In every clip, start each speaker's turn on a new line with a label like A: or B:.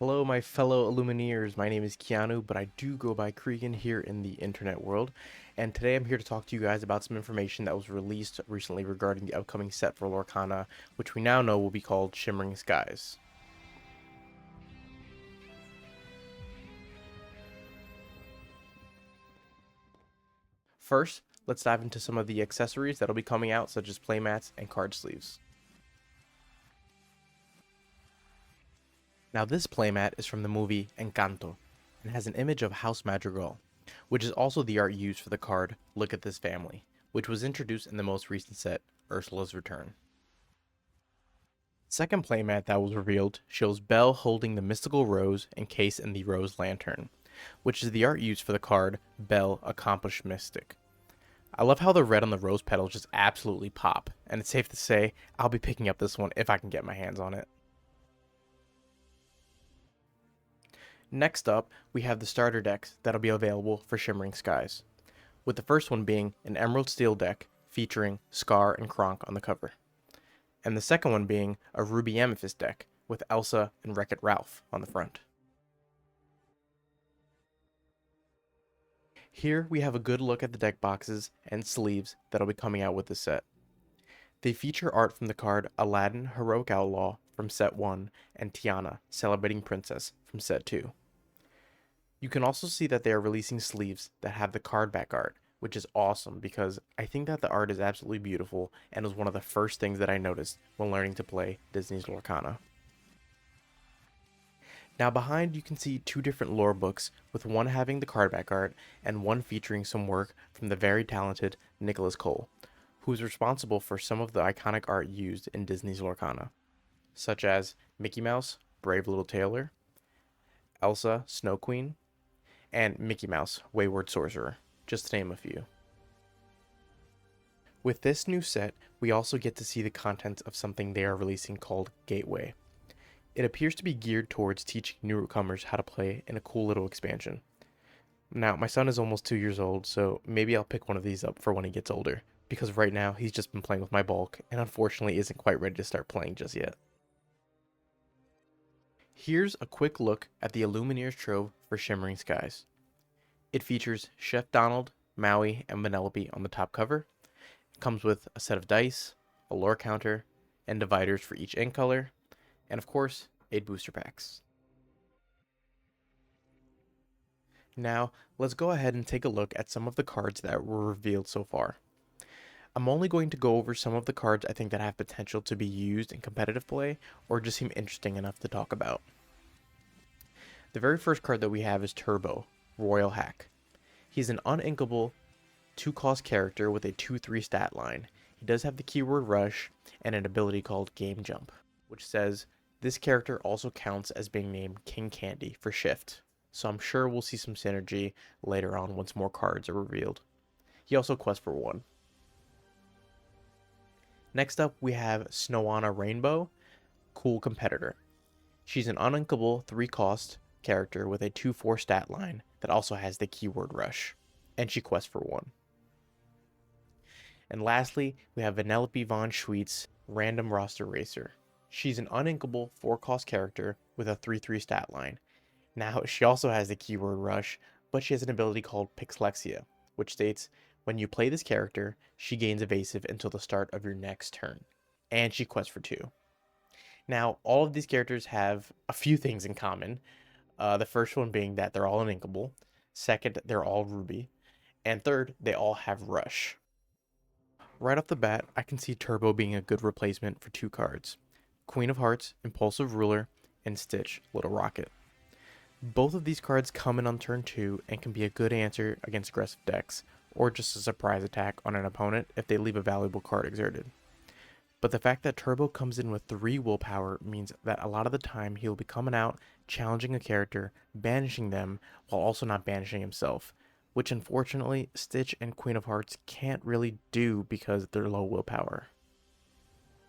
A: Hello, my fellow Illumineers. My name is Keanu, but I do go by Cregan here in the internet world. And today I'm here to talk to you guys about some information that was released recently regarding the upcoming set for Lorcana, which we now know will be called Shimmering Skies. First, let's dive into some of the accessories that'll be coming out, such as playmats and card sleeves. Now, this playmat is from the movie Encanto and has an image of House Madrigal, which is also the art used for the card Look at This Family, which was introduced in the most recent set, Ursula's Return. Second playmat that was revealed shows Belle holding the mystical rose encased in the rose lantern, which is the art used for the card Belle Accomplished Mystic. I love how the red on the rose petals just absolutely pop, and it's safe to say I'll be picking up this one if I can get my hands on it. Next up, we have the starter decks that'll be available for Shimmering Skies, with the first one being an Emerald Steel deck featuring Scar and Kronk on the cover, and the second one being a Ruby Amethyst deck with Elsa and Wreck-It Ralph on the front. Here we have a good look at the deck boxes and sleeves that'll be coming out with the set. They feature art from the card Aladdin Heroic Outlaw from set 1 and Tiana Celebrating Princess from set 2. You can also see that they are releasing sleeves that have the card back art, which is awesome because I think that the art is absolutely beautiful and was one of the first things that I noticed when learning to play Disney's Lorcana. Now behind you can see two different lore books, with one having the card back art and one featuring some work from the very talented Nicholas Cole, who is responsible for some of the iconic art used in Disney's Lorcana, such as Mickey Mouse, Brave Little Tailor, Elsa, Snow Queen, and Mickey Mouse, Wayward Sorcerer, just to name a few. With this new set, we also get to see the contents of something they are releasing called Gateway. It appears to be geared towards teaching newcomers how to play in a cool little expansion. Now, my son is almost 2 years old, so maybe I'll pick one of these up for when he gets older, because right now he's just been playing with my bulk and unfortunately isn't quite ready to start playing just yet. Here's a quick look at the Illumineers trove for Shimmering Skies. It features Chef Donald, Maui, and Vanellope on the top cover. It comes with a set of dice, a lore counter, and dividers for each ink color, and of course, 8 booster packs. Now, let's go ahead and take a look at some of the cards that were revealed so far. I'm only going to go over some of the cards I think that have potential to be used in competitive play or just seem interesting enough to talk about. The very first card that we have is Turbo, Royal Hack. He's an uninkable 2-cost character with a 2/3 stat line. He does have the keyword Rush and an ability called Game Jump, which says this character also counts as being named King Candy for Shift, so I'm sure we'll see some synergy later on once more cards are revealed. He also quests for 1. Next up, we have Snowana Rainbow, Cool Competitor. She's an uninkable 3-cost character with a 2/4 stat line that also has the keyword Rush, and she quests for 1. And lastly, we have Vanellope Von Schweet's Random Roster Racer. She's an uninkable 4-cost character with a 3/3 stat line. Now, she also has the keyword Rush, but she has an ability called Pixlexia, which states, when you play this character, she gains evasive until the start of your next turn, and she quests for 2. Now, all of these characters have a few things in common. The first one being that they're all uninkable. Second, they're all Ruby. And third, they all have Rush. Right off the bat, I can see Turbo being a good replacement for 2 cards. Queen of Hearts, Impulsive Ruler, and Stitch, Little Rocket. Both of these cards come in on turn 2 and can be a good answer against aggressive decks, or just a surprise attack on an opponent if they leave a valuable card exerted. But the fact that Turbo comes in with 3 willpower means that a lot of the time he'll be coming out, challenging a character, banishing them, while also not banishing himself, which unfortunately Stitch and Queen of Hearts can't really do because they're low willpower.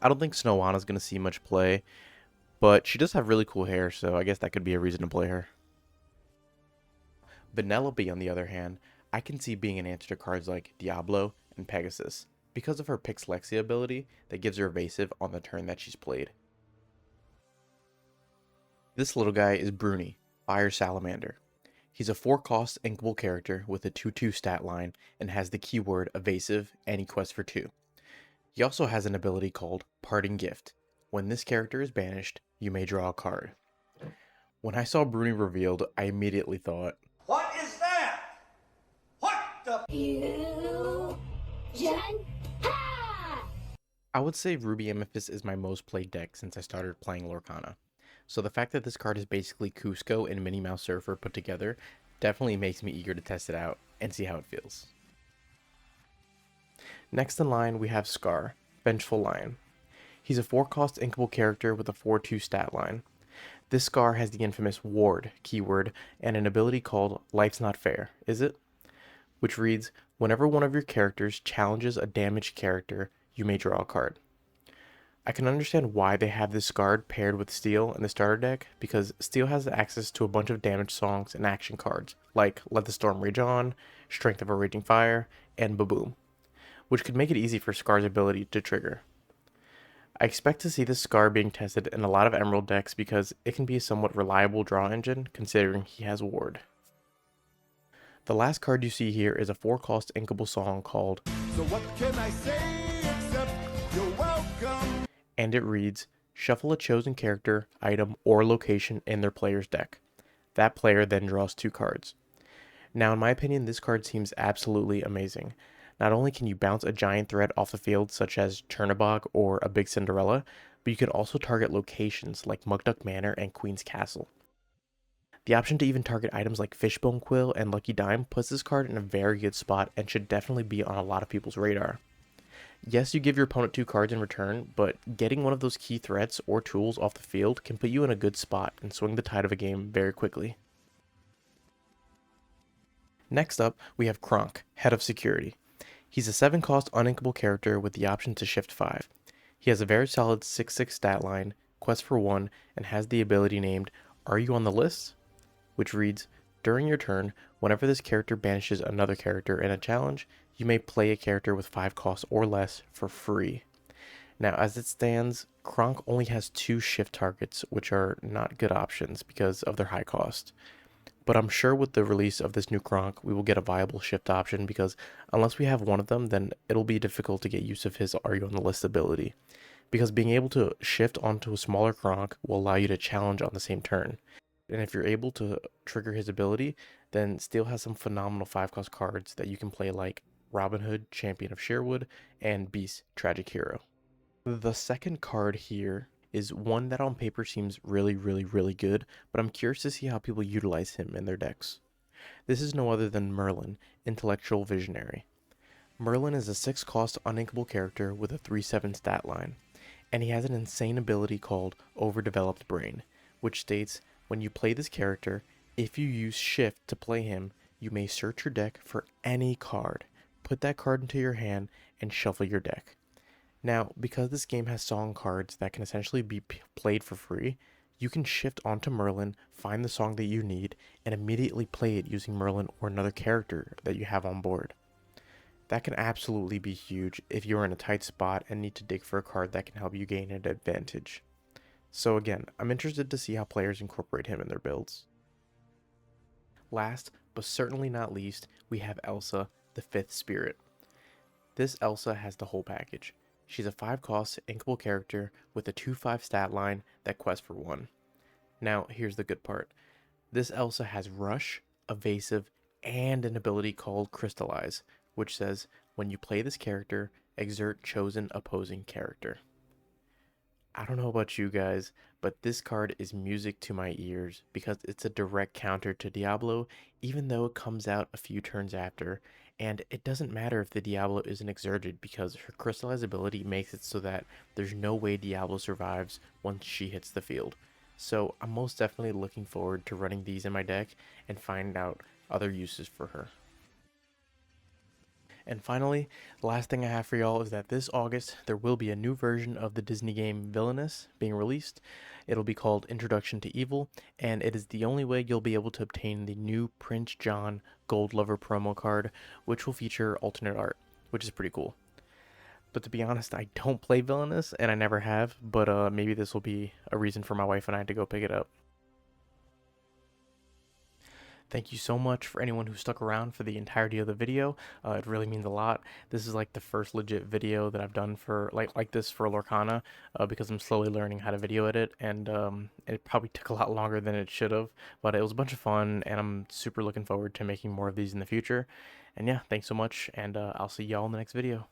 A: I don't think Snowana's going to see much play, but she does have really cool hair, so I guess that could be a reason to play her. Vanellope, on the other hand, I can see being an answer to cards like Diablo and Pegasus, because of her Pixlexia ability that gives her evasive on the turn that she's played. This little guy is Bruni, Fire Salamander. He's a 4-cost inkable character with a 2/2 stat line and has the keyword evasive and he quests for 2. He also has an ability called Parting Gift. When this character is banished, you may draw a card. When I saw Bruni revealed, I immediately thought,
B: What is that? What the
C: Fusion! Ha!
A: I would say Ruby Amethyst is my most played deck since I started playing Lorcana. So the fact that this card is basically Cusco and Minnie Mouse Surfer put together definitely makes me eager to test it out and see how it feels. Next in line we have Scar, Vengeful Lion. He's a 4-cost inkable character with a 4/2 stat line. This Scar has the infamous Ward keyword and an ability called Life's Not Fair, is it? Which reads, whenever one of your characters challenges a damaged character, you may draw a card. I can understand why they have this card paired with Steel in the starter deck, because Steel has access to a bunch of damage songs and action cards, like Let the Storm Rage On, Strength of a Raging Fire, and Baboom, which could make it easy for Scar's ability to trigger. I expect to see this Scar being tested in a lot of Emerald decks because it can be a somewhat reliable draw engine considering he has Ward. The last card you see here is a 4-cost inkable song called
D: So what can I say except you're welcome?
A: And it reads, shuffle a chosen character, item, or location in their player's deck. That player then draws 2 cards. Now in my opinion, this card seems absolutely amazing. Not only can you bounce a giant threat off the field such as Chernobog or a big Cinderella, but you can also target locations like Mugduck Manor and Queen's Castle. The option to even target items like Fishbone Quill and Lucky Dime puts this card in a very good spot and should definitely be on a lot of people's radar. Yes, you give your opponent 2 cards in return, but getting one of those key threats or tools off the field can put you in a good spot and swing the tide of a game very quickly. Next up, we have Kronk, Head of Security. He's a 7-cost uninkable character with the option to shift 5. He has a very solid 6/6 stat line, quest for 1, and has the ability named Are You on the List? Which reads, during your turn, whenever this character banishes another character in a challenge, you may play a character with 5 costs or less for free. Now, as it stands, Kronk only has 2 shift targets, which are not good options because of their high cost. But I'm sure with the release of this new Kronk, we will get a viable shift option because unless we have one of them, then it'll be difficult to get use of his Are You on the List ability. Because being able to shift onto a smaller Kronk will allow you to challenge on the same turn. And if you're able to trigger his ability, then Steel has some phenomenal 5-cost cards that you can play like Robin Hood, Champion of Sherwood, and Beast, Tragic Hero. The second card here is one that on paper seems really good, but I'm curious to see how people utilize him in their decks. This is no other than Merlin, Intellectual Visionary. Merlin is a 6-cost uninkable character with a 3/7 stat line, and he has an insane ability called Overdeveloped Brain, which states, when you play this character, if you use Shift to play him, you may search your deck for any card, put that card into your hand, and shuffle your deck. Now, because this game has song cards that can essentially be played for free, you can shift onto Merlin, find the song that you need, and immediately play it using Merlin or another character that you have on board. That can absolutely be huge if you're in a tight spot and need to dig for a card that can help you gain an advantage. So again, I'm interested to see how players incorporate him in their builds. Last, but certainly not least, we have Elsa, the 5th Spirit. This Elsa has the whole package. She's a 5-cost inkable character with a 2/5 stat line that quests for 1. Now, here's the good part. This Elsa has Rush, Evasive, and an ability called Crystallize, which says, when you play this character, exert chosen opposing character. I don't know about you guys, but this card is music to my ears because it's a direct counter to Diablo, even though it comes out a few turns after, and it doesn't matter if the Diablo isn't exerted because her Crystallize ability makes it so that there's no way Diablo survives once she hits the field. So I'm most definitely looking forward to running these in my deck and find out other uses for her. And finally, the last thing I have for y'all is that this August, there will be a new version of the Disney game Villainous being released. It'll be called Introduction to Evil, and it is the only way you'll be able to obtain the new Prince John Gold Lover promo card, which will feature alternate art, which is pretty cool. But to be honest, I don't play Villainous, and I never have, but maybe this will be a reason for my wife and I to go pick it up. Thank you so much for anyone who stuck around for the entirety of the video. It really means a lot. This is like the first legit video that I've done for like this for Lorcana, because I'm slowly learning how to video edit, and it probably took a lot longer than it should have, but it was a bunch of fun, and I'm super looking forward to making more of these in the future. And yeah, thanks so much, and I'll see y'all in the next video.